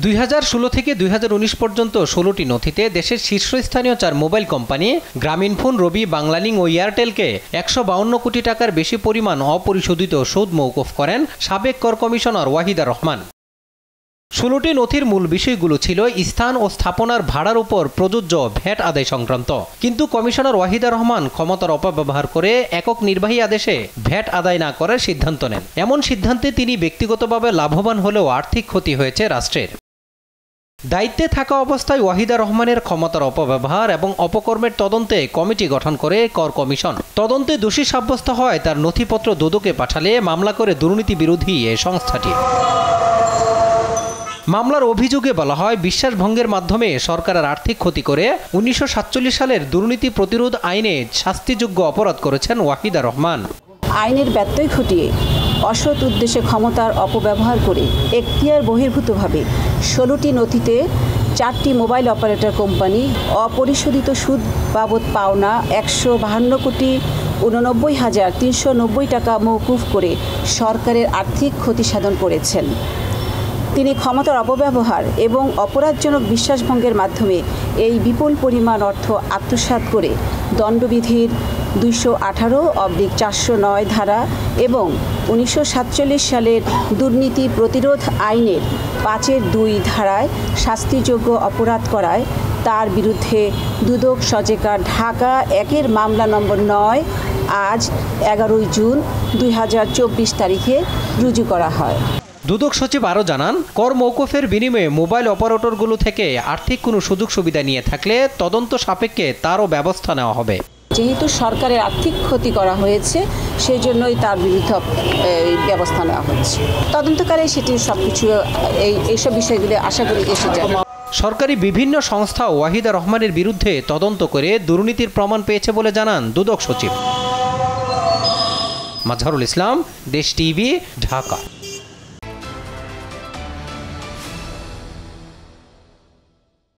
2016 থেকে 2019 পর্যন্ত 16টি নথিতে দেশের শীর্ষস্থানীয় 4 মোবাইল কোম্পানি গ্রামীণফোন, রবি, বাংলালিংক ও এয়ারটেলকে 152 কোটি টাকার বেশি পরিমাণ অপরিশোধিত সুদ মওকুফ করেন সাবেক কর কমিশনার ওয়াহিদা রহমান। 16টি নথির মূল বিষয়গুলো ছিল স্থান ও স্থাপনার ভাড়ার উপর প্রযোজ্য ভ্যাট আদায় সংক্রান্ত। কিন্তু কমিশনার ওয়াহিদা রহমান ক্ষমতার অপব্যবহার করে একক নির্বাহী আদেশে ভ্যাট আদায় না করার সিদ্ধান্ত নেন। এমন সিদ্ধান্তে তিনি ব্যক্তিগতভাবে লাভবান হলেও আর্থিক ক্ষতি হয়েছে রাষ্ট্রের। দায়িত্বে থাকা অবস্থায় ওয়াহিদা রহমানের ক্ষমতার অপব্যবহার এবং অপকর্মের তদন্তে কমিটি গঠন করে কর কমিশন। তদন্তে দোষী সাব্যস্ত হয় তার নথিপত্র দুদকে পাঠালে মামলা করে দুর্নীতি বিরোধী এই সংস্থাটি। মামলার অভিযোগে বলা হয়, বিশ্বাসভঙ্গের মাধ্যমে সরকারের আর্থিক ক্ষতি করে 1947 সালের দুর্নীতি প্রতিরোধ আইনে শাস্তিযোগ্য অপরাধ করেছেন ওয়াহিদা রহমান। আইনের ব্যত্যয় ঘটিয়ে অসৎ উদ্দেশ্যে ক্ষমতার অপব্যবহার করে এখতিয়ার বহির্ভূতভাবে 16টি নথিতে 4টি মোবাইল অপারেটর কোম্পানি অপরিশোধিত সুদ বাবদ পাওনা 152,89,390 টাকা মওকুফ করে সরকারের আর্থিক ক্ষতি সাধন করেছেন। তিনি ক্ষমতার অপব্যবহার এবং অপরাধজনক বিশ্বাসভঙ্গের মাধ্যমে এই বিপুল পরিমাণ অর্থ আত্মসাৎ করে দণ্ডবিধির 218/409 ধারা এবং 1947 সালের দুর্নীতি প্রতিরোধ আইনের 5(2) ধারায় শাস্তিযোগ্য অপরাধ করায় তার বিরুদ্ধে দুদক সজেকার ঢাকা 1-এর মামলা নম্বর 9 আজ 11 জুন 2024 তারিখে রুজু করা হয়। দুদক সচিব আরও জানান, কর মওকুফের বিনিময়ে মোবাইল অপারেটরগুলো থেকে আর্থিক কোনো সুযোগ সুবিধা নিয়ে থাকলে তদন্ত সাপেক্ষে তারও ব্যবস্থা নেওয়া হবে। যেহেতু সরকারের আর্থিক ক্ষতি করা হয়েছে, সেই জন্যই তার বিরুদ্ধে ব্যবস্থা নেওয়া হচ্ছে। তদন্তকালে সেটি সবকিছু এইসব বিষয়গুলো আশা করি এসে যাবে। সরকারি বিভিন্ন সংস্থা ওয়াহিদা রহমানের বিরুদ্ধে তদন্ত করে দুর্নীতির প্রমাণ পেয়েছে বলে জানান দুদক সচিব। মাজহারুল ইসলাম, দেশ টিভি, ঢাকা।